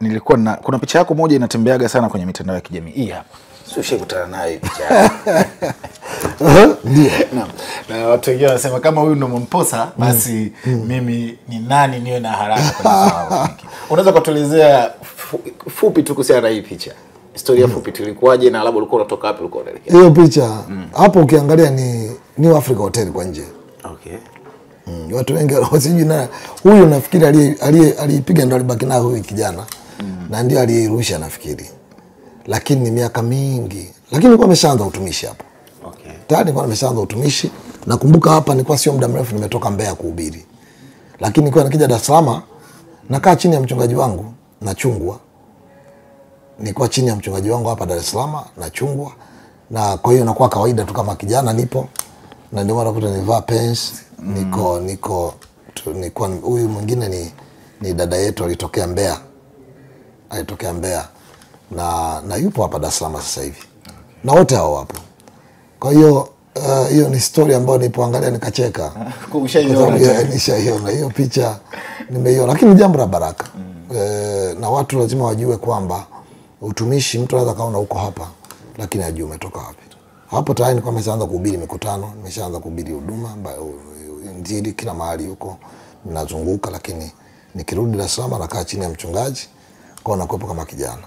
Nilikuwa kuna picha yako moja inatembeaga sana kwenye mitandao ya kijamii. Hii hapa. Sio ushakutana nayo picha. Ndio. Na watu wengine wanasema kama huyu ndo Mwamposa basi mimi ni nani niwe na haraka kwa sababu. Unaweza kutuelezea fupi tu kuhusiana na hii picha? Historia fupi tulikuwaje na labda ulikuwa unatoka wapi ulikuwa unaelekea? Hiyo picha hapo ukiangalia ni New Africa Hotel kwa nje. Okay. Watu wengi wasijui na huyu nafikiri alipiga ndo alibaki nayo huyu kijana. Na ndio aliyerusha nafikiri. Lakini ni miaka mingi. Lakini nilikuwa nimeshaanza utumishi hapo. Okay. Tayari nilikuwa nimeshaanza utumishi. Nakumbuka hapa nilikuwa sio muda mrefu nimetoka Mbeya kuhubiri. Lakini nilikuwa nikija Dar es Salaam nakaa chini ya mchungaji wangu nachungwa. Nilikuwa chini ya mchungaji wangu hapa Dar es Salaam nachungwa. Na kwa hiyo nakuwa kawaida tu kama kijana nipo. Na ndio maana nakuta nivaa pants, niko huyu mwingine ni dada yetu alitokea Mbeya. Alitokea Mbeya. Na yupo hapa Dar es Salaam sasa hivi. Okay. Na wote hao wapo. Kwa hiyo hiyo ni story ambayo nilipoangalia nikacheka. Nishaiona hiyo picha nimeiona, lakini jambo la baraka. Na watu lazima wajue kwamba utumishi mtu anaweza kaona uko hapa lakini hajui umetoka wapi. Hapo tayari nilikuwa nimeshaanza kuhubiri mikutano, nimeshaanza kuhubiri huduma, injili kila mahali huko ninazunguka, lakini nikirudi Dar es Salaam nakaa chini ya mchungaji kwa nakuwepo kama kijana.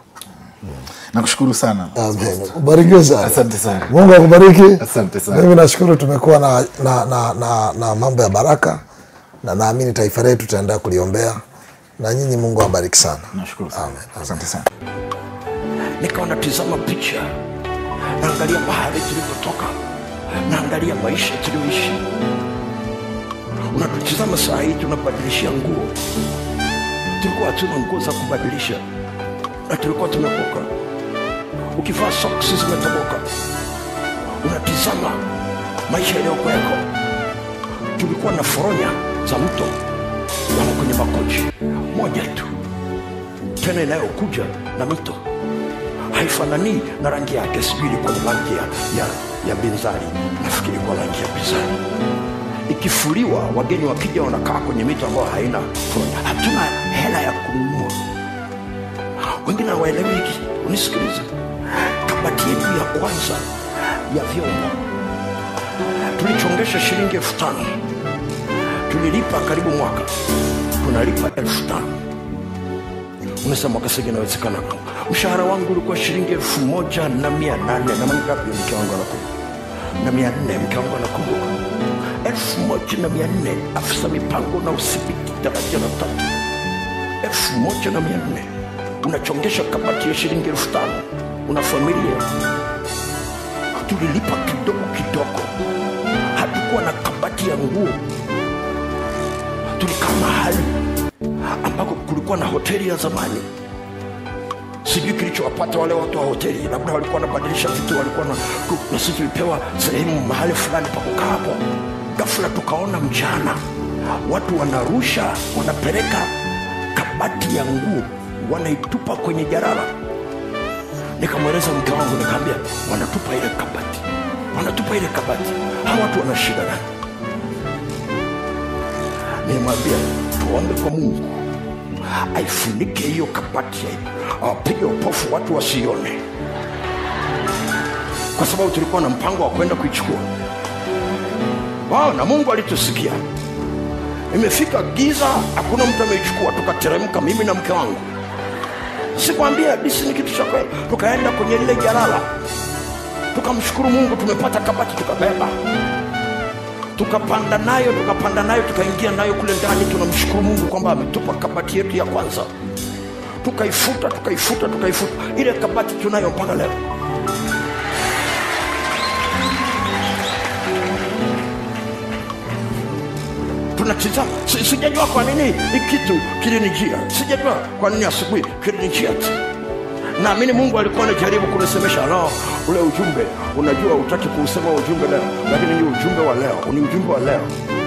Nakushukuru sana. Amen. Ubarikiwe sana. Asante sana. Mungu akubariki. Asante sana. Mimi nashukuru tumekuwa na mambo ya baraka na naamini taifa letu tutaendelea kuliombea na nyinyi Mungu awabariki sana. Nashukuru sana. Amen. Asante sana. Nikaona tazama picha. Naangalia mahali tulipotoka. Naangalia maisha tuliyoishi. Unatutazama saa hii tunabadilishia nguo. Tulikuwa hatuna nguo za kubadilisha. Na tulikuwa tumekoka. Ukivaa socks zimetoboka. Unatizama maisha yaliyokuwa yako. Tulikuwa na foronya za mto wala kwenye makochi moja tu, tena inayokuja na mito haifanani na rangi yake. Sijui ilikuwa ni rangi ya binzari, nafikiri kwa rangi ya binzari. Ikifuliwa wageni wakija wanakaa kwenye mito ambayo haina foronya. Hatuna hela ya kununua. Wengine hawaelewi hiki. Unisikilize. Kabati yetu ya kwanza ya vyombo tulichongesha shilingi 5,000. Tulilipa karibu mwaka. Tunalipa 5,000. Unasema kasege inawezekana. Mshahara wangu ulikuwa shilingi 1,800 na mangapi mke wangu anakumbuka? Na 400 mke wangu anakumbuka. 1,400 afisa mipango na udhibiti daraja la 3. 1,400. Unachongesha kabati ya shilingi 5,000. Una familia. Tulilipa kidogo kidogo. Hatukuwa na kabati ya nguo. Tulikaa mahali ambako kulikuwa na hoteli ya zamani. Sijui kilichowapata wale watu wa hoteli, labda walikuwa wanabadilisha vitu, walikuwa na sisi tulipewa sehemu mahali fulani pa kukaa hapo. Ghafla tukaona mchana watu wanarusha, wanapeleka kabati ya nguo, wanaitupa kwenye jarala. Nikamweleza mke wangu, nikamwambia wanatupa ile kabati. Wanatupa ile kabati. Hawa watu wana shida gani? Nimwambia tuombe kwa Mungu aifunike hiyo kabati, awapige upofu watu wasione, kwa sababu tulikuwa na mpango wa kwenda kuichukua. Wao na Mungu alitusikia. Imefika giza, hakuna mtu ameichukua. Tukateremka mimi na mke wangu. Sikwambia disi ni kitu cha kweli. Tukaenda kwenye lile jalala. Tukamshukuru Mungu tumepata kabati, tukabeba. Tukapanda nayo, tukaingia nayo kule ndani. Tunamshukuru Mungu kwamba ametupa kabati yetu ya kwanza. Tukaifuta. Ile kabati tunayo mpaka leo. Tunatizama. Sijajua kwa nini kitu kilinijia. Sijajua kwa nini asubuhi kilinijia. Naamini Mungu alikuwa anajaribu kunisemesha, no, ule ujumbe unajua utaki kuusema ujumbe leo, lakini ni ujumbe wa leo, ni ujumbe wa leo.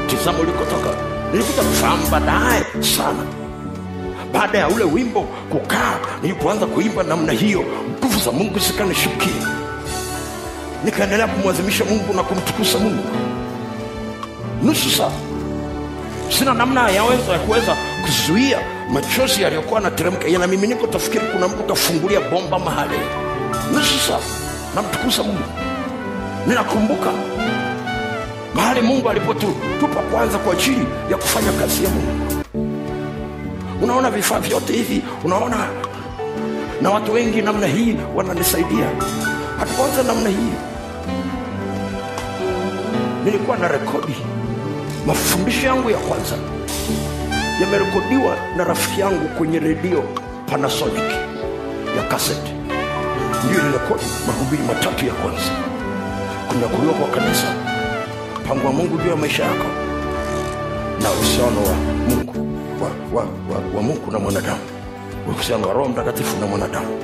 Tazama ulikotoka. Nilikuja kufahamu baadaye sana. Baada ya ule wimbo kukaa, nilipoanza kuimba namna hiyo, nguvu za Mungu zikanishukia. Nikaendelea kumwadhimisha Mungu na kumtukuza Mungu. Nusu saa. Sina namna ya kuweza kuzuia machozi yaliyokuwa yanateremka yanamiminika, utafikiri kuna mtu kafungulia bomba mahali. Nusu saa namtukuza Mungu. Ninakumbuka mahali Mungu alipotupa kwanza kwa ajili ya kufanya kazi ya Mungu. Unaona vifaa vyote hivi, unaona na watu wengi namna hii wananisaidia. Hatuanza namna hii. Nilikuwa na rekodi mafundisho yangu ya kwanza, yamerekodiwa na rafiki yangu kwenye redio Panasonic ya cassette. Ndio nilirekodi mahubiri matatu ya kwanza. Kunyakuliwa kwa kanisa, mpango wa Mungu juu ya maisha yako, na uhusiano wa Mungu wa Mungu na mwanadamu, uhusiano wa Roho Mtakatifu na mwanadamu.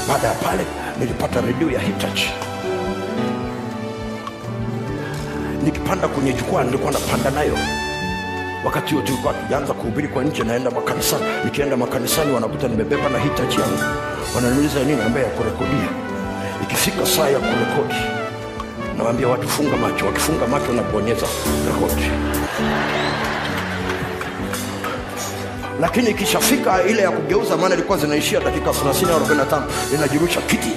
Baada ya pale nilipata redio ya Hitachi. Nikipanda kwenye jukwaa nilikuwa napanda nayo. Wakati wote tulikuwa tukianza kuhubiri kwa nje, naenda makanisa. Nikienda makanisani wanakuta nimebeba na Hitachi yangu. Wananiuliza nini? Naambia ya kurekodia. Ikifika saa ya kurekodi, nawaambia watu funga macho. Wakifunga macho nabonyeza rekodi. Lakini ikishafika ile ya kugeuza, maana ilikuwa zinaishia dakika 30 au 45, inajirusha kiti.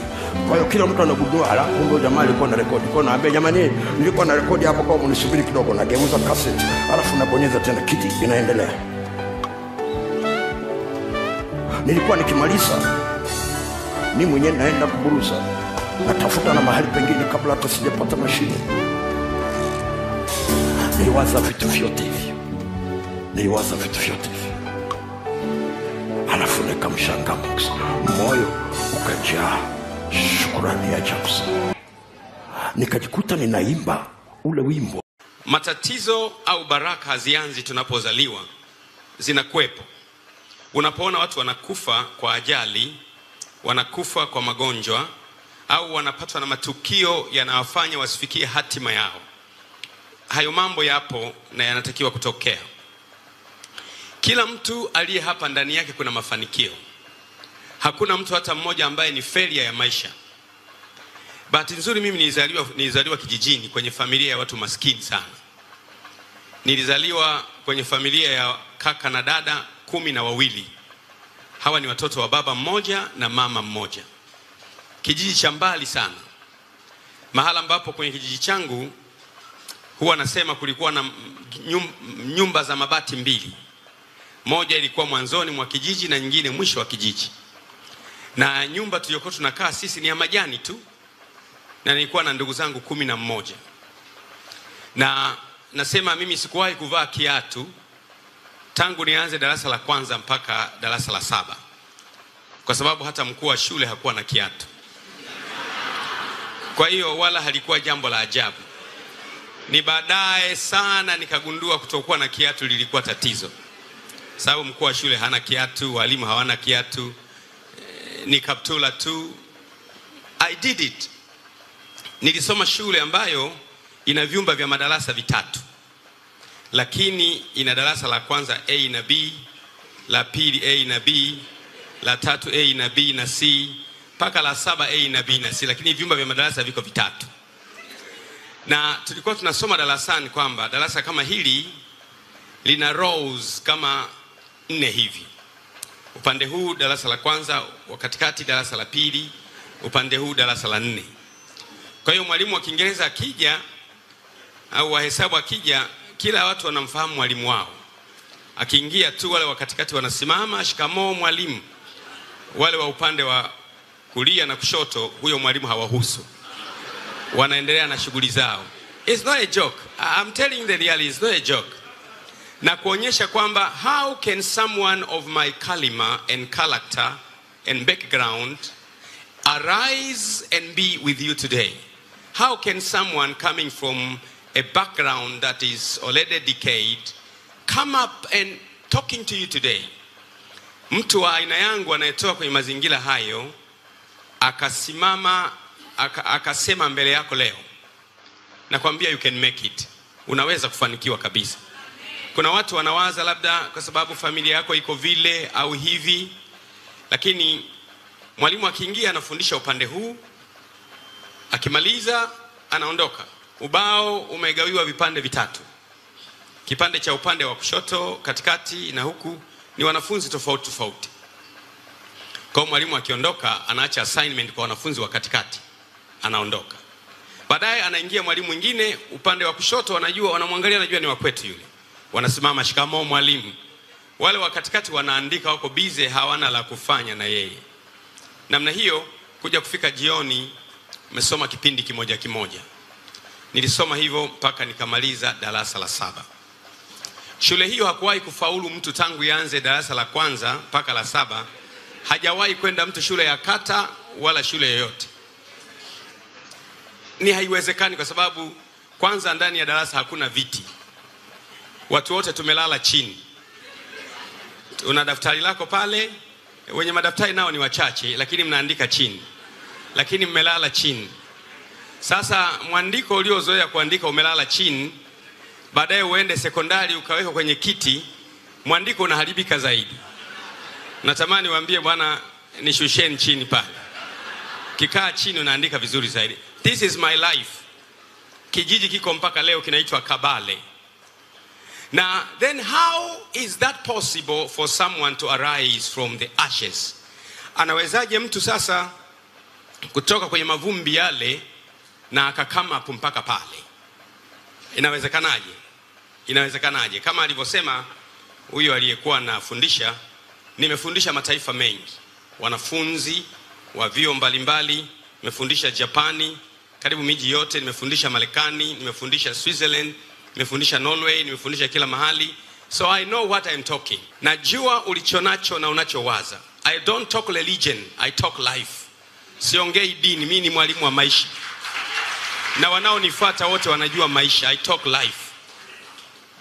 Kwa hiyo kila mtu anagundua, ala, kumbe jamaa alikuwa na rekodi. Kwa naambia jamani, nilikuwa na rekodi hapo, kwa mnisubiri kidogo. Nageuza cassette, alafu nabonyeza tena, kiti inaendelea. Nilikuwa nikimaliza mimi mwenyewe naenda kuburuza, natafuta na mahali pengine kabla hata sijapata mashine. Niliwaza vitu vyote hivi. Alafu nikamshangaa, moyo ukajaa shukrani ya ajabu. Nikajikuta ninaimba ule wimbo. Matatizo au baraka hazianzi tunapozaliwa, zinakuwepo. Unapoona watu wanakufa kwa ajali, wanakufa kwa magonjwa, au wanapatwa na matukio yanawafanya wasifikie hatima yao, hayo mambo yapo na yanatakiwa kutokea. Kila mtu aliye hapa ndani yake kuna mafanikio. Hakuna mtu hata mmoja ambaye ni failure ya maisha. Bahati nzuri mimi nilizaliwa kijijini kwenye familia ya watu maskini sana. Nilizaliwa kwenye familia ya kaka na dada 12. Hawa ni watoto wa baba mmoja na mama mmoja. Kijiji cha mbali sana. Mahala ambapo kwenye kijiji changu huwa nasema kulikuwa na nyumba za mabati 2. Moja ilikuwa mwanzoni mwa kijiji na nyingine mwisho wa kijiji. Na nyumba tuliyokuwa tunakaa sisi ni ya majani tu. Na nilikuwa na ndugu zangu 11. Na nasema mimi sikuwahi kuvaa kiatu tangu nianze darasa la kwanza mpaka darasa la 7. Kwa sababu hata mkuu wa shule hakuwa na kiatu. Kwa hiyo wala halikuwa jambo la ajabu. Ni baadaye sana nikagundua kutokuwa na kiatu lilikuwa tatizo. Sababu mkuu wa shule hana kiatu, walimu hawana kiatu, ni kaptula tu. I did it. Nilisoma shule ambayo ina vyumba vya madarasa 3. Lakini ina darasa la kwanza A na B, la pili A na B, la tatu A na B na C, mpaka la 7 A na B na C, lakini vyumba vya madarasa viko 3. Na tulikuwa tunasoma darasani kwamba darasa kama hili lina rows kama 4 hivi. Upande huu darasa la kwanza, katikati darasa la pili, upande huu darasa la 4. Kwa hiyo mwalimu wa Kiingereza akija au wa hesabu akija, kila watu wanamfahamu mwalimu wao. Akiingia tu wale wa katikati wanasimama, shikamoo mwalimu. Wale wa upande wa kulia na kushoto, huyo mwalimu hawahusu. Wanaendelea na shughuli zao. It's not a joke. I'm telling you the reality, it's not a joke. Na kuonyesha kwamba how can someone of my caliber and character and background arise and be with you today? How can someone coming from a background that is already decayed come up and talking to you today? Mtu wa aina yangu anayetoka kwenye mazingira hayo akasimama akasema mbele yako leo, nakwambia you can make it. Unaweza kufanikiwa kabisa. Kuna watu wanawaza labda kwa sababu familia yako iko vile au hivi, lakini mwalimu akiingia anafundisha upande huu, akimaliza anaondoka. Ubao umegawiwa vipande 3. Kipande cha upande wa kushoto, katikati na huku ni wanafunzi tofauti tofauti. Kwa mwalimu akiondoka, anaacha assignment kwa wanafunzi wa katikati, anaondoka. Baadaye anaingia mwalimu mwingine upande wa kushoto, wanajua, wanamwangalia, anajua ni wa kwetu yule. Wanasimama, shikamoo mwalimu. Wale wa katikati wanaandika, wako busy, hawana la kufanya na yeye. Namna hiyo kuja kufika jioni, nimesoma kipindi kimoja kimoja. Nilisoma hivyo mpaka nikamaliza darasa la 7. Shule hiyo hakuwahi kufaulu mtu tangu yaanze darasa la kwanza mpaka la 7. Hajawahi kwenda mtu shule ya kata wala shule yoyote. Ni haiwezekani, kwa sababu kwanza ndani ya darasa hakuna viti. Watu wote tumelala chini. Una daftari lako pale, wenye madaftari nao ni wachache, lakini mnaandika chini. Lakini mmelala chini. Sasa mwandiko uliozoea kuandika umelala chini, baadaye uende sekondari ukaweka kwenye kiti, mwandiko unaharibika zaidi. Natamani waambie bwana nishusheni chini pale. Kikaa chini unaandika vizuri zaidi. This is my life. Kijiji kiko mpaka leo kinaitwa Kabale. Now then, how is that possible for someone to arise from the ashes? Anawezaje mtu sasa kutoka kwenye mavumbi yale na akakama hapo mpaka pale? Inawezekanaje? Inawezekanaje? Kama alivyosema huyo aliyekuwa anafundisha, nimefundisha mataifa mengi, wanafunzi wa vyuo mbalimbali, nimefundisha Japani, karibu miji yote, nimefundisha Marekani, nimefundisha Switzerland, nimefundisha Norway, nimefundisha kila mahali. So I know what I'm talking. Najua ulichonacho na unachowaza. I don't talk religion, I talk life. Siongei dini, mimi ni mwalimu wa maisha. Na wanaonifuata wote wanajua maisha. I talk life.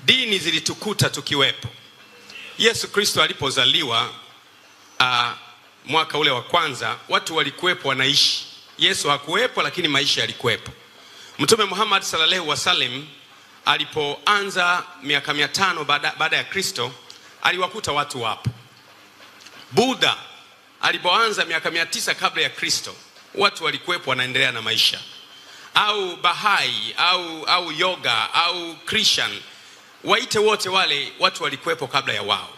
Dini zilitukuta tukiwepo. Yesu Kristo alipozaliwa mwaka ule wa kwanza, watu walikuwepo wanaishi. Yesu hakuwepo, lakini maisha yalikuwepo. Mtume Muhammad sallallahu alaihi wasallam alipoanza miaka 500 baada ya Kristo, aliwakuta watu wapo. Buddha alipoanza miaka 900 kabla ya Kristo, watu walikuwepo wanaendelea na maisha. Au Bahai au yoga au Christian, waite wote wale, watu walikuwepo kabla ya wao.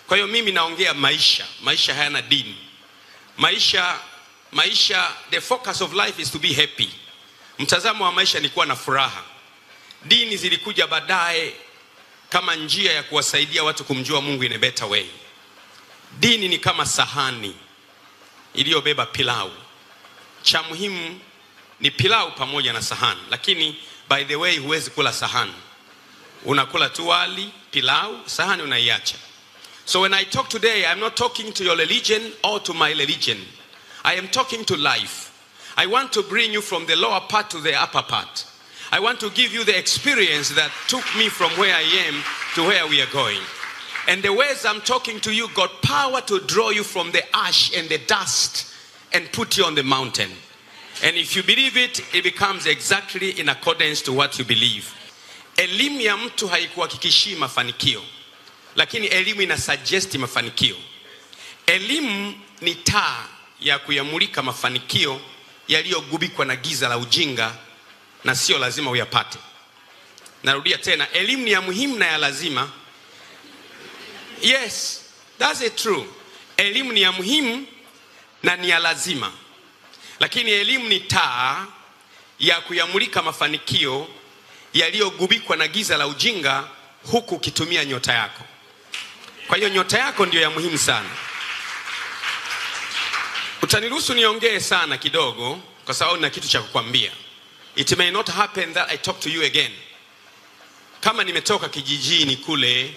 Kwa hiyo mimi naongea maisha. Maisha hayana dini. Maisha, the focus of life is to be happy. Mtazamo wa maisha ni kuwa na furaha. Dini zilikuja baadaye kama njia ya kuwasaidia watu kumjua Mungu in a better way. Dini ni kama sahani iliyobeba pilau. Cha muhimu ni pilau pamoja na sahani. Lakini by the way, huwezi kula sahani. Unakula tu wali, pilau, sahani unaiacha. So when I talk today, I'm not talking to your religion or to my religion. I am talking to life. I want to bring you from the lower part to the upper part. I want to give you the experience that took me from where I am to where we are going. And the words I'm talking to you got power to draw you from the ash and the dust and put you on the mountain. And if you believe it, it becomes exactly in accordance to what you believe. Elimu ya mtu haikuhakikishii mafanikio, lakini elimu inasuggest mafanikio. Elimu ni taa ya kuyamulika mafanikio yaliyogubikwa na giza la ujinga, na sio lazima uyapate. Narudia tena, elimu ni ya muhimu na ya lazima. Yes, that's it true. Elimu ni ya muhimu na ni ya lazima. Lakini elimu ni taa ya kuyamulika mafanikio yaliyogubikwa na giza la ujinga, huku ukitumia nyota yako. Kwa hiyo nyota yako ndio ya muhimu sana. Utaniruhusu niongee sana kidogo kwa sababu nina kitu cha kukwambia. It may not happen that I talk to you again. Kama nimetoka kijijini kule,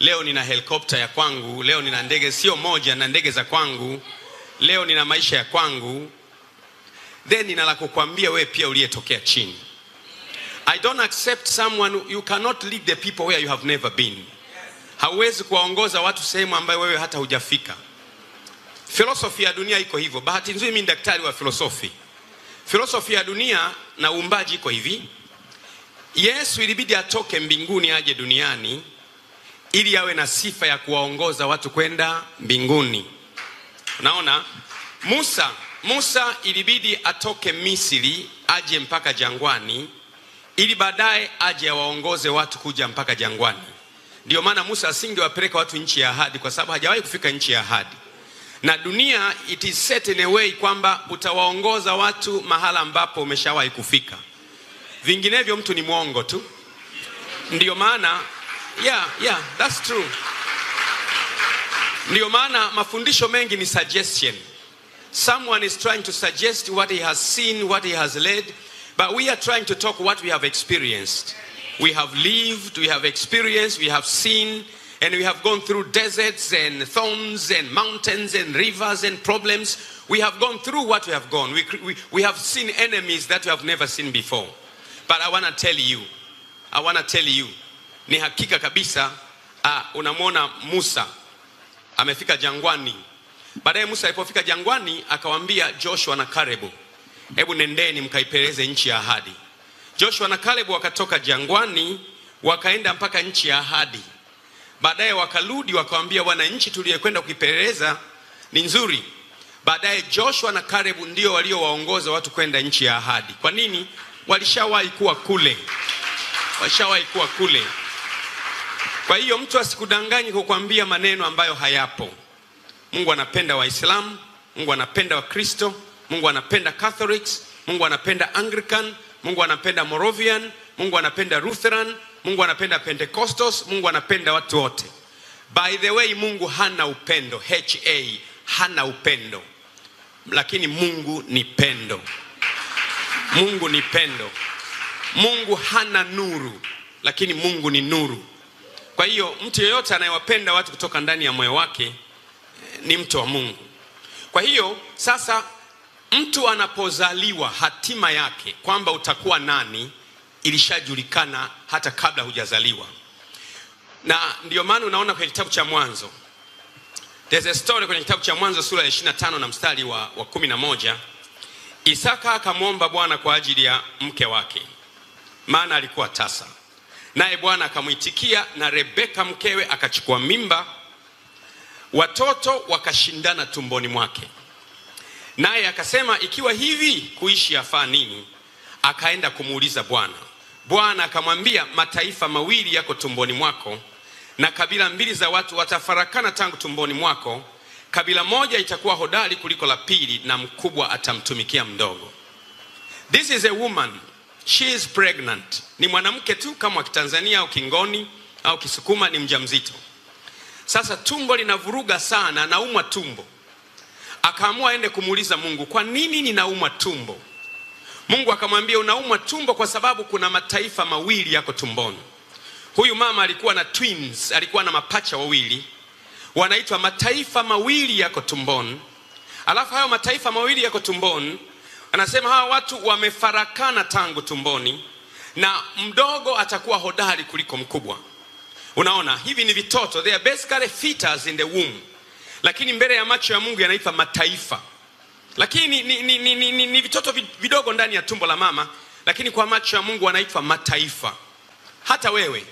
leo nina helikopta ya kwangu, leo nina ndege sio moja na ndege za kwangu, leo nina maisha ya kwangu, then nina la kukwambia wewe pia uliyetokea chini. I don't accept someone, you cannot lead the people where you have never been. Hauwezi kuwaongoza watu sehemu ambayo wewe hata hujafika. Filosofi ya dunia iko hivyo. Bahati nzuri mimi ni daktari wa filosofi. Filosofi ya dunia na uumbaji iko hivi. Yesu ilibidi atoke mbinguni aje duniani ili awe na sifa ya kuwaongoza watu kwenda mbinguni. Unaona? Musa ilibidi atoke Misri aje mpaka jangwani ili baadaye aje awaongoze watu kuja mpaka jangwani. Ndio maana Musa asingewapeleka watu nchi ya ahadi, kwa sababu hajawahi kufika nchi ya ahadi. Na dunia it is set in a way kwamba utawaongoza watu mahala ambapo umeshawahi kufika. Vinginevyo mtu ni mwongo tu. Ndio maana yeah, that's true. Ndio maana mafundisho mengi ni suggestion. Someone is trying to suggest what he has seen, what he has led, but we are trying to talk what we have experienced. We have lived, we have experienced, we have seen, and we have gone through deserts and thorns and mountains and rivers and problems. We have gone through what we have gone. We have seen enemies that we have never seen before. But I want to tell you, ni hakika kabisa, unamwona Musa amefika jangwani. Baadaye Musa alipofika jangwani akawaambia Joshua na Kalebu, hebu nendeni mkaipeleze nchi ya ahadi. Joshua na Kalebu wakatoka jangwani wakaenda mpaka nchi ya ahadi. Baadaye wakarudi wakawaambia, wana nchi tuliyokwenda kuipeleleza ni nzuri. Baadaye Joshua na Kalebu ndio waliowaongoza watu kwenda nchi ya ahadi. Kwa nini? Walishawahi kuwa kule. Kwa hiyo mtu asikudanganye kukwambia maneno ambayo hayapo. Mungu anapenda Waislamu, Mungu anapenda Wakristo, Mungu anapenda Catholics, Mungu anapenda Anglican, Mungu anapenda Moravian, Mungu anapenda Lutheran, Mungu anapenda Pentecostals, Mungu anapenda watu wote. By the way, Mungu hana upendo, hana upendo. Lakini Mungu ni pendo. Mungu ni pendo. Mungu hana nuru, lakini Mungu ni nuru. Kwa hiyo mtu yeyote anayewapenda watu kutoka ndani ya moyo wake ni mtu wa Mungu. Kwa hiyo sasa mtu anapozaliwa, hatima yake kwamba utakuwa nani ilishajulikana hata kabla hujazaliwa. Na ndio maana unaona kwenye kitabu cha Mwanzo, there's a story kwenye kitabu cha Mwanzo sura ya 25 na mstari wa 11. Isaka akamwomba Bwana kwa ajili ya mke wake, maana alikuwa tasa. Naye Bwana akamuitikia, na Rebeka mkewe akachukua mimba, watoto wakashindana tumboni mwake. Naye akasema, ikiwa hivi kuishi yafaa nini? Akaenda kumuuliza Bwana. Bwana akamwambia, mataifa mawili yako tumboni mwako, na kabila mbili za watu watafarakana tangu tumboni mwako. Kabila moja itakuwa hodari kuliko la pili, na mkubwa atamtumikia mdogo. This is a woman. She is pregnant. Ni mwanamke tu kama Kitanzania au Kingoni au Kisukuma, ni mjamzito. Sasa tumbo linavuruga sana, naumwa tumbo. Akaamua aende kumuuliza Mungu, kwa nini ninaumwa tumbo? Mungu akamwambia, unaumwa tumbo kwa sababu kuna mataifa mawili yako tumboni. Huyu mama alikuwa na twins, alikuwa na mapacha wawili, wanaitwa mataifa mawili yako tumboni. Alafu hayo mataifa mawili yako tumboni, anasema hawa watu wamefarakana tangu tumboni, na mdogo atakuwa hodari kuliko mkubwa. Unaona, hivi ni vitoto, they are basically fetus in the womb. Lakini mbele ya macho ya Mungu yanaitwa mataifa. Lakini ni vitoto vidogo ndani ya tumbo la mama, lakini kwa macho ya Mungu wanaitwa mataifa. Hata wewe,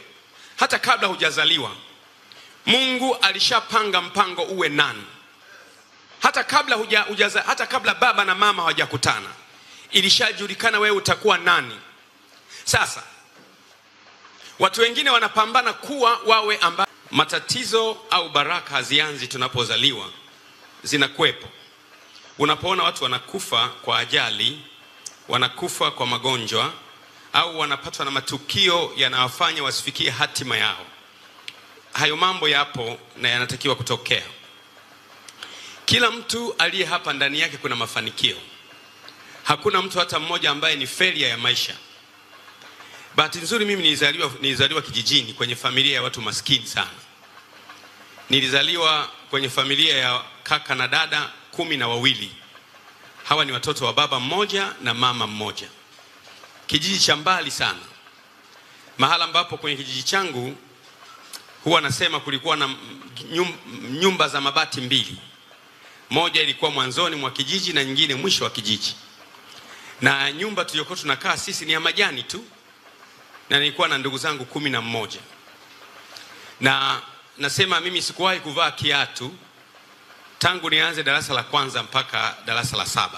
hata kabla hujazaliwa, Mungu alishapanga mpango uwe nani. Hata kabla baba na mama hawajakutana, ilishajulikana wewe utakuwa nani. Sasa watu wengine wanapambana kuwa wawe ambao. Matatizo au baraka hazianzi tunapozaliwa, zinakuwepo. Unapoona watu wanakufa kwa ajali, wanakufa kwa magonjwa, au wanapatwa na matukio yanawafanya wasifikie hatima yao, hayo mambo yapo na yanatakiwa kutokea. Kila mtu aliye hapa ndani yake kuna mafanikio. Hakuna mtu hata mmoja ambaye ni failure ya maisha. Bahati nzuri mimi nilizaliwa kijijini kwenye familia ya watu maskini sana. Nilizaliwa kwenye familia ya kaka na dada 12. Hawa ni watoto wa baba mmoja na mama mmoja. Kijiji cha mbali sana. Mahala ambapo kwenye kijiji changu huwa nasema kulikuwa na nyumba za mabati 2. Moja ilikuwa mwanzoni mwa kijiji na nyingine mwisho wa kijiji. Na nyumba tuliyokuwa tunakaa sisi ni ya majani tu. Na nilikuwa na ndugu zangu 11. Na nasema mimi sikuwahi kuvaa kiatu tangu nianze darasa la kwanza mpaka darasa la 7.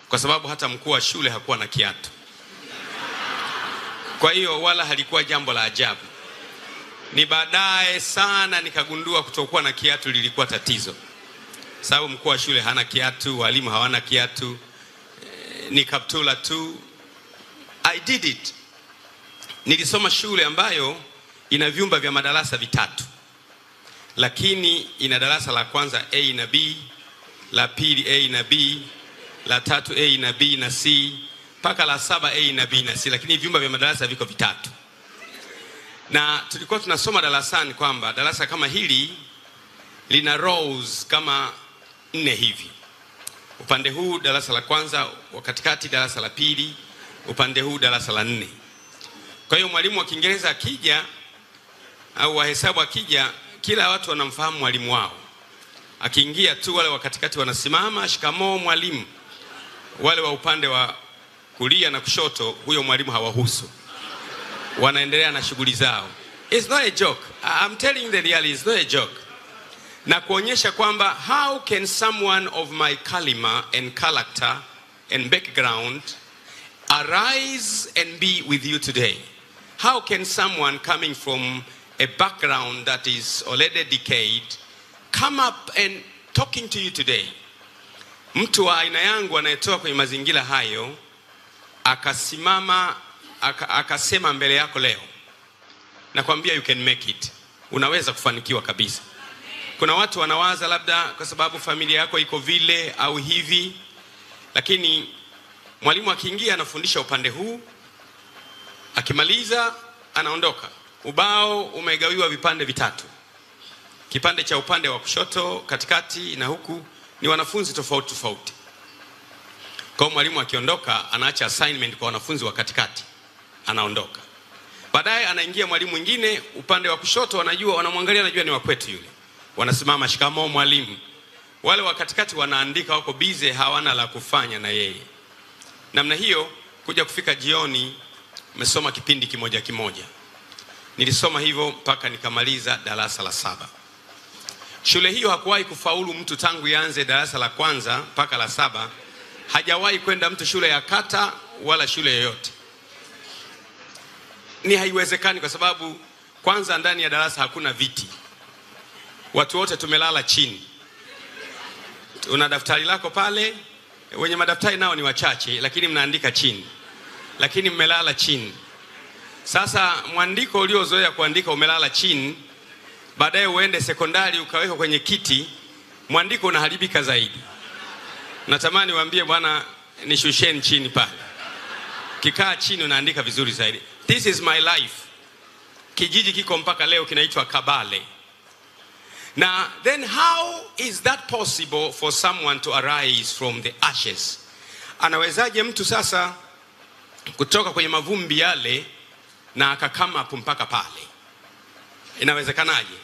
Kwa sababu hata mkuu wa shule hakuwa na kiatu. Kwa hiyo wala halikuwa jambo la ajabu. Ni baadaye sana nikagundua kutokuwa na kiatu lilikuwa tatizo. Sababu mkuu wa shule hana kiatu, walimu hawana kiatu, ni kaptula tu. I did it. Nilisoma shule ambayo ina vyumba vya madarasa vitatu. Lakini ina darasa la kwanza A na B, la pili A na B, la tatu A na B na C, mpaka la 7 A na B na C, lakini vyumba vya madarasa viko vitatu. Na tulikuwa tunasoma darasani kwamba darasa kama hili lina rows kama 4 hivi. Upande huu darasa la kwanza, katikati darasa la pili, upande huu darasa la 4. Kwa hiyo mwalimu wa Kiingereza akija au wa hesabu akija, kila watu wanamfahamu mwalimu wao. Akiingia tu wale wa katikati wanasimama, shikamoo mwalimu. Wale wa upande wa kulia na kushoto, huyo mwalimu hawahusu. Wanaendelea na shughuli zao. It's not a joke. I'm telling the reality, it's not a joke. Na kuonyesha kwamba how can someone of my caliber and character and background arise and be with you today? How can someone coming from a background that is already decayed come up and talking to you today? Mtu wa aina yangu anayetoka kwenye mazingira hayo akasimama akasema mbele yako leo, nakwambia you can make it. Unaweza kufanikiwa kabisa. Kuna watu wanawaza labda kwa sababu familia yako iko vile au hivi, lakini mwalimu akiingia anafundisha upande huu, akimaliza anaondoka. Ubao umegawiwa vipande vitatu. Kipande cha upande wa kushoto, katikati na huku ni wanafunzi tofauti tofauti. Kwa mwalimu akiondoka anaacha assignment kwa wanafunzi wa katikati, anaondoka. Baadaye anaingia mwalimu mwingine, upande wa kushoto wanajua, wanamwangalia, anajua ni wa kwetu yule. Wanasimama, shikamoo mwalimu. Wale wa katikati wanaandika, wako busy, hawana la kufanya na yeye. Namna hiyo kuja kufika jioni umesoma kipindi kimoja kimoja. Nilisoma hivyo mpaka nikamaliza darasa la 7. Shule hiyo hakuwahi kufaulu mtu tangu ianze darasa la kwanza mpaka la 7. Hajawahi kwenda mtu shule ya kata wala shule yoyote. Ni haiwezekani kwa sababu kwanza ndani ya darasa hakuna viti. Watu wote tumelala chini. Una daftari lako pale, wenye madaftari nao ni wachache lakini mnaandika chini. Lakini mmelala chini. Sasa mwandiko uliozoea kuandika umelala chini, baadaye uende sekondari ukaweka kwenye kiti, mwandiko unaharibika zaidi. Natamani waambie bwana nishusheni chini pale. Kikaa chini unaandika vizuri zaidi. This is my life. Kijiji kiko mpaka leo kinaitwa Kabale. Now then how is that possible for someone to arise from the ashes? Anawezaje mtu sasa kutoka kwenye mavumbi yale na akakama hapo mpaka pale? Inawezekanaje?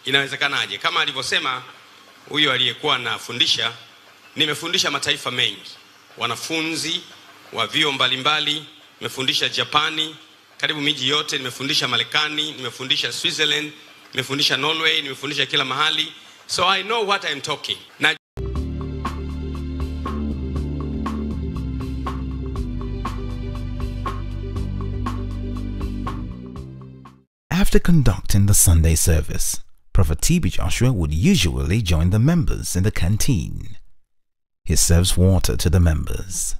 Inawezekanaje? Kama alivyosema huyo aliyekuwa anafundisha, nimefundisha mataifa mengi. Wanafunzi wa vyuo mbalimbali, nimefundisha Japani, karibu miji yote, nimefundisha Marekani, nimefundisha Switzerland, nimefundisha Norway, nimefundisha kila mahali. So I know what I'm talking. Na After conducting the Sunday service, Prophet TB Joshua would usually join the members in the canteen. He serves water to the members.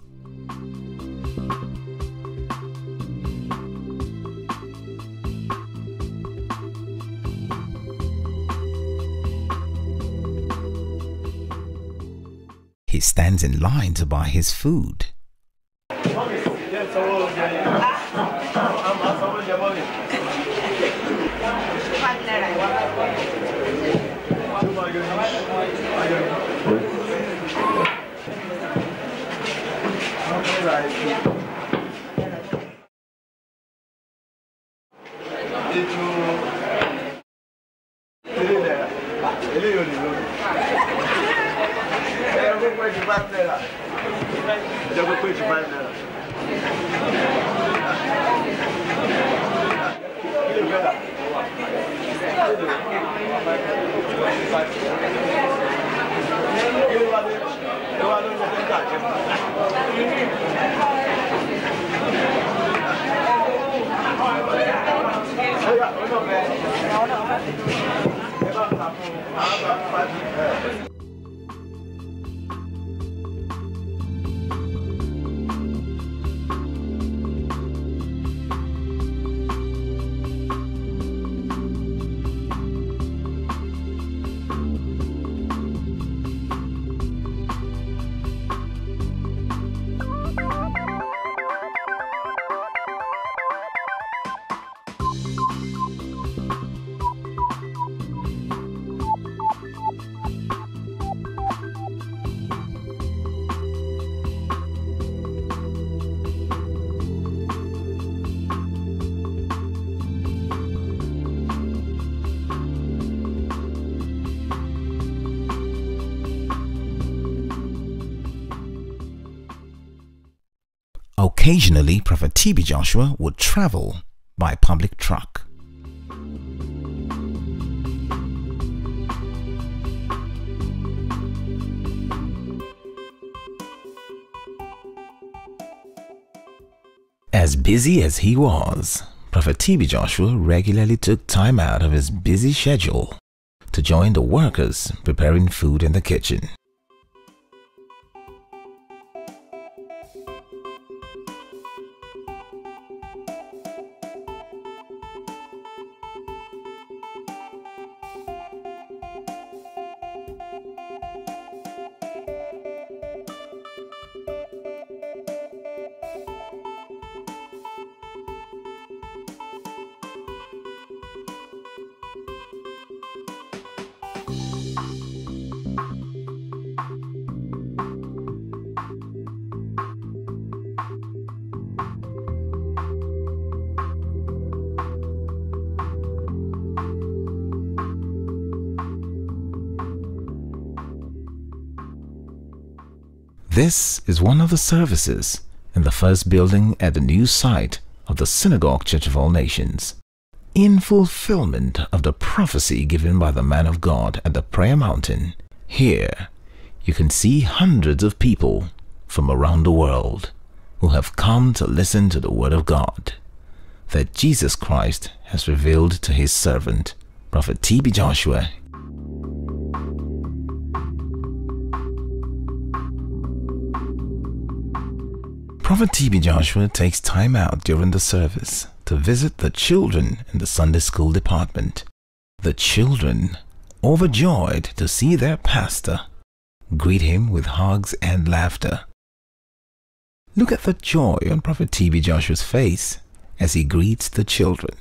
He stands in line to buy his food. Occasionally, Prophet TB Joshua would travel by public truck. As busy as he was, Prophet TB Joshua regularly took time out of his busy schedule to join the workers preparing food in the kitchen. This is one of the services in the first building at the new site of the Synagogue Church of All Nations. In fulfillment of the prophecy given by the man of God at the Prayer Mountain, here you can see hundreds of people from around the world who have come to listen to the Word of God that Jesus Christ has revealed to his servant, Prophet TB Joshua. Prophet TB Joshua takes time out during the service to visit the children in the Sunday school department. The children, overjoyed to see their pastor, greet him with hugs and laughter. Look at the joy on Prophet TB Joshua's face as he greets the children.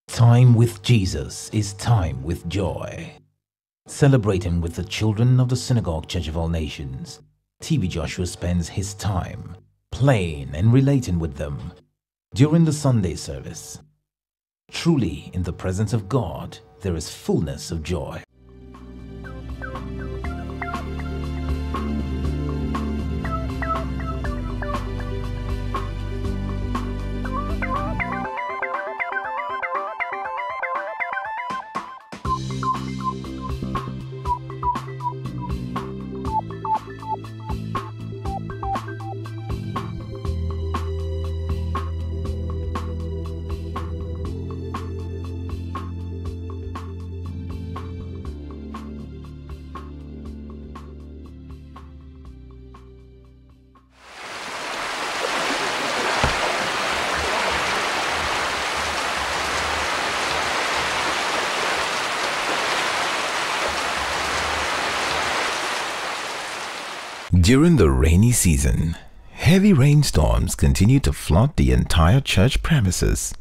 Time with Jesus is time with joy. Celebrating with the children of the Synagogue Church of All Nations, TB Joshua spends his time playing and relating with them during the Sunday service. Truly, in the presence of God, there is fullness of joy. During the rainy season, heavy rainstorms continue to flood the entire church premises.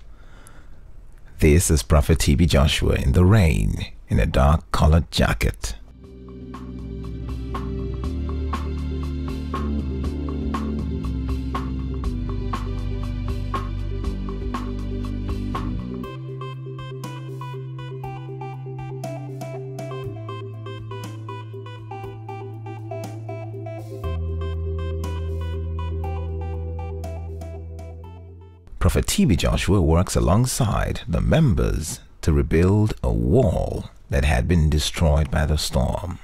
This is Prophet TB Joshua in the rain in a dark-colored jacket. Prophet TB Joshua works alongside the members to rebuild a wall that had been destroyed by the storm.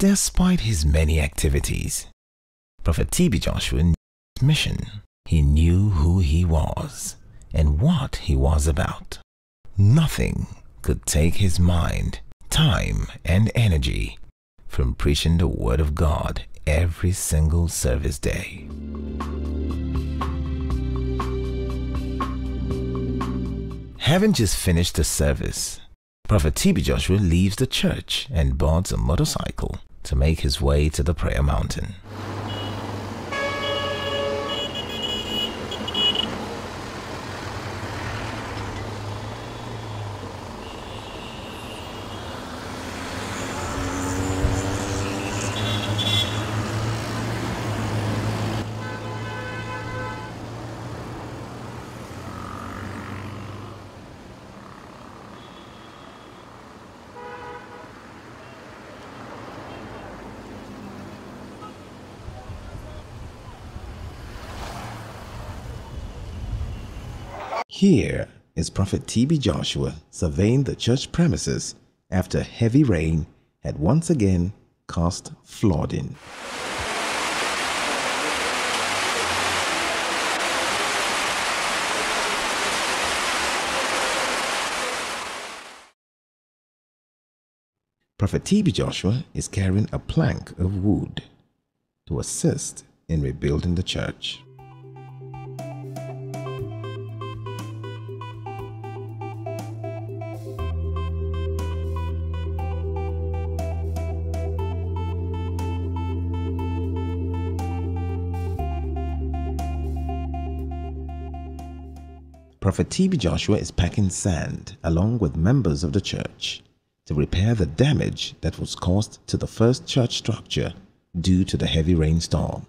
Despite his many activities, Prophet TB Joshua knew his mission. He knew who he was and what he was about. Nothing could take his mind, time, and energy from preaching the Word of God every single service day. Having just finished the service, Prophet TB Joshua leaves the church and boards a motorcycle to make his way to the prayer mountain. Here is Prophet TB Joshua surveying the church premises after heavy rain had once again caused flooding. Prophet TB Joshua is carrying a plank of wood to assist in rebuilding the church. Prophet TB Joshua is packing sand along with members of the church to repair the damage that was caused to the first church structure due to the heavy rainstorm.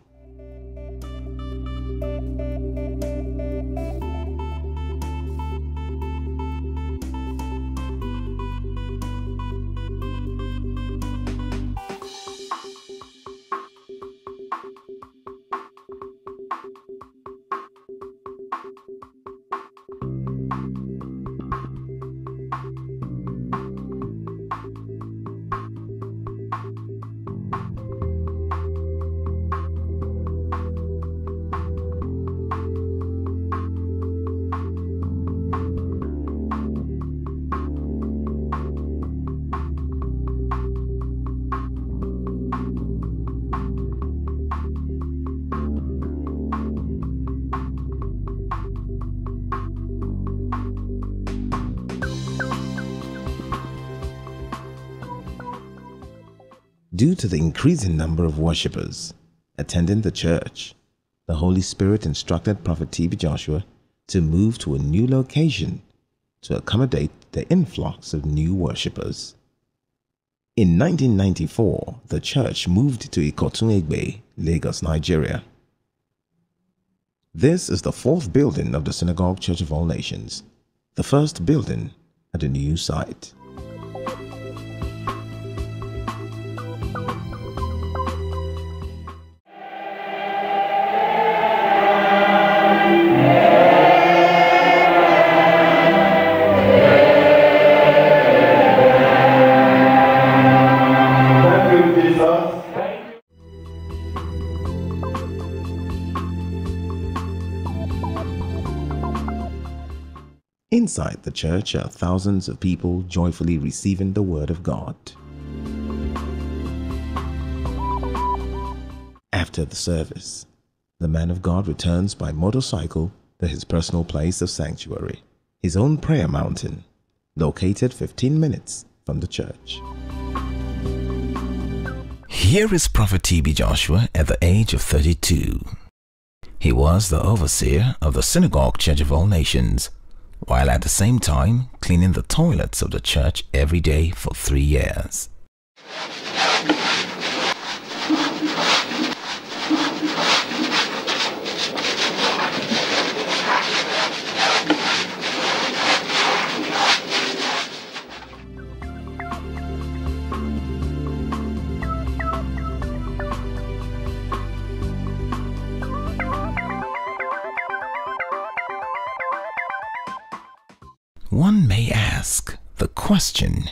Due to the increasing number of worshippers attending the church, the Holy Spirit instructed Prophet TB Joshua to move to a new location to accommodate the influx of new worshippers. In 1994, the church moved to Ikotun Egbe, Lagos, Nigeria. This is the fourth building of the Synagogue Church of All Nations, the first building at the new site. Inside the church are thousands of people joyfully receiving the Word of God. After the service, the man of God returns by motorcycle to his personal place of sanctuary, his own prayer mountain, located 15 minutes from the church. Here is Prophet TB Joshua at the age of 32. He was the overseer of the Synagogue Church of All Nations, while at the same time cleaning the toilets of the church every day for 3 years. One may ask the question,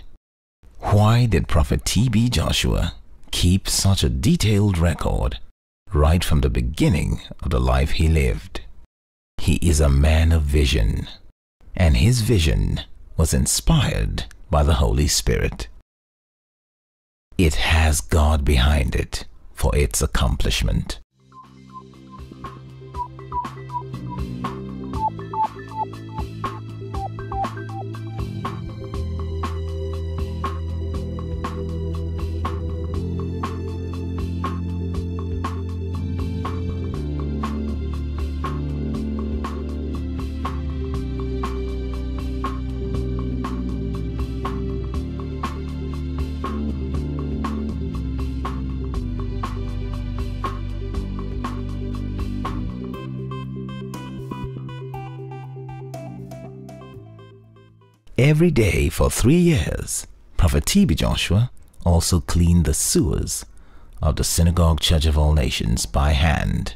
why did Prophet T.B. Joshua keep such a detailed record right from the beginning of the life he lived? He is a man of vision, and his vision was inspired by the Holy Spirit. It has God behind it for its accomplishment. Every day for 3 years, Prophet T.B. Joshua also cleaned the sewers of the Synagogue Church of All Nations by hand.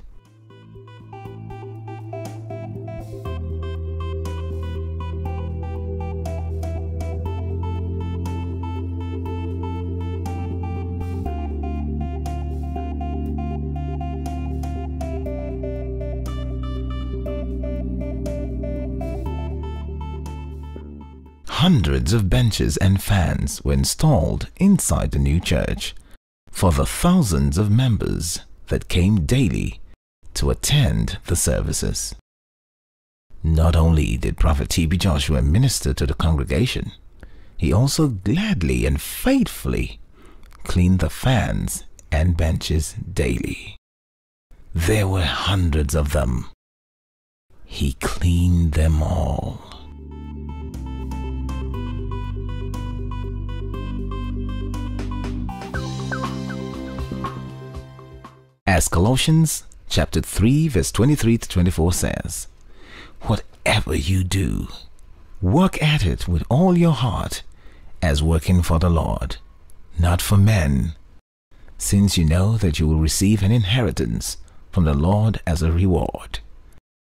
Hundreds of benches and fans were installed inside the new church for the thousands of members that came daily to attend the services. Not only did Prophet T.B. Joshua minister to the congregation, he also gladly and faithfully cleaned the fans and benches daily. There were hundreds of them. He cleaned them all. As Colossians chapter 3 verse 23 to 24 says, "Whatever you do, work at it with all your heart, as working for the Lord, not for men, since you know that you will receive an inheritance from the Lord as a reward.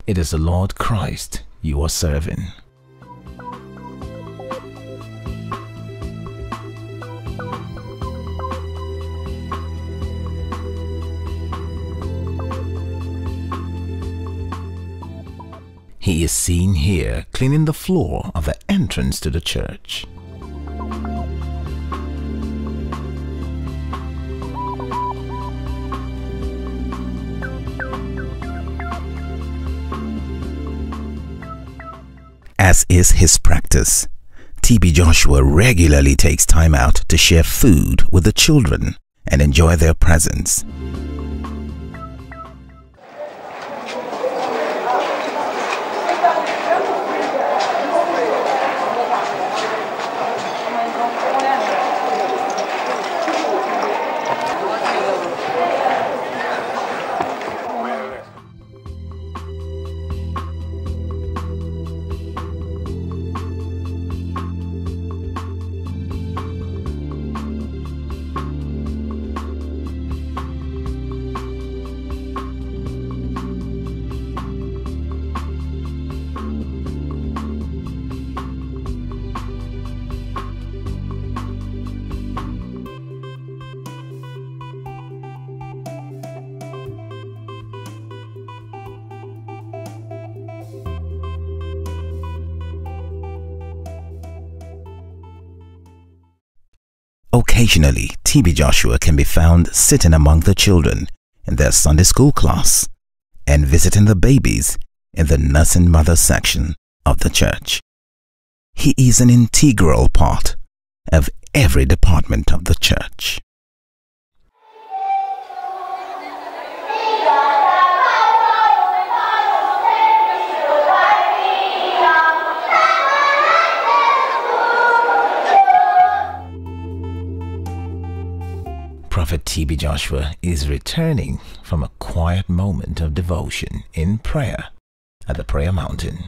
It is the Lord Christ you are serving." He is seen here cleaning the floor of the entrance to the church. As is his practice, T.B. Joshua regularly takes time out to share food with the children and enjoy their presence. Occasionally, T.B. Joshua can be found sitting among the children in their Sunday school class and visiting the babies in the nursing mother section of the church. He is an integral part of every department of the church. TB Joshua is returning from a quiet moment of devotion in prayer at the Prayer Mountain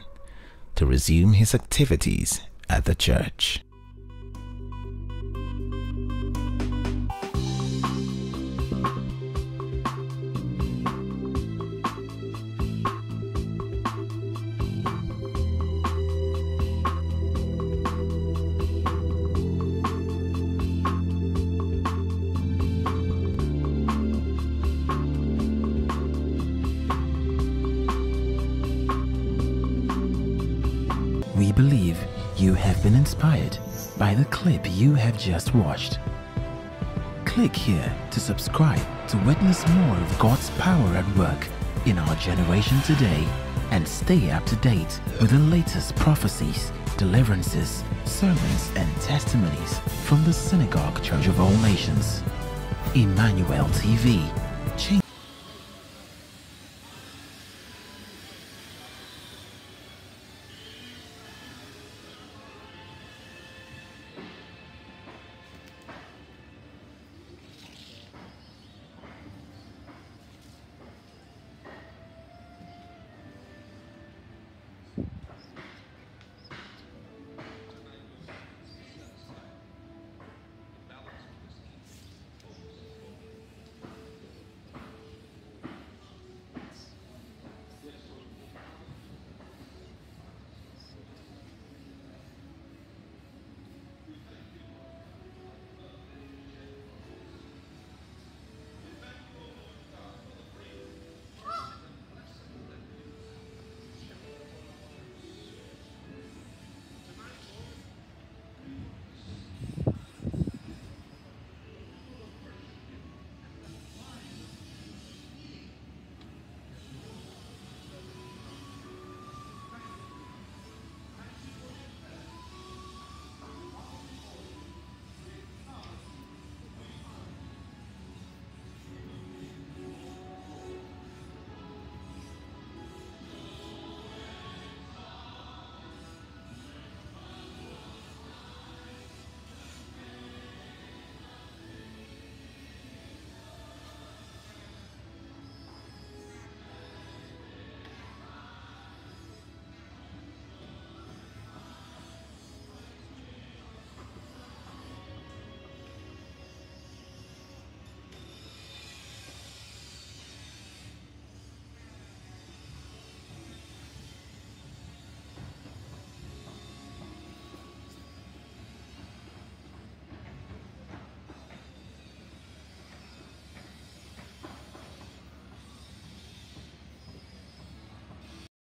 to resume his activities at the church. We believe you have been inspired by the clip you have just watched. Click here to subscribe to witness more of God's power at work in our generation today and stay up to date with the latest prophecies, deliverances, sermons, and testimonies from the Synagogue Church of All Nations. Emmanuel TV.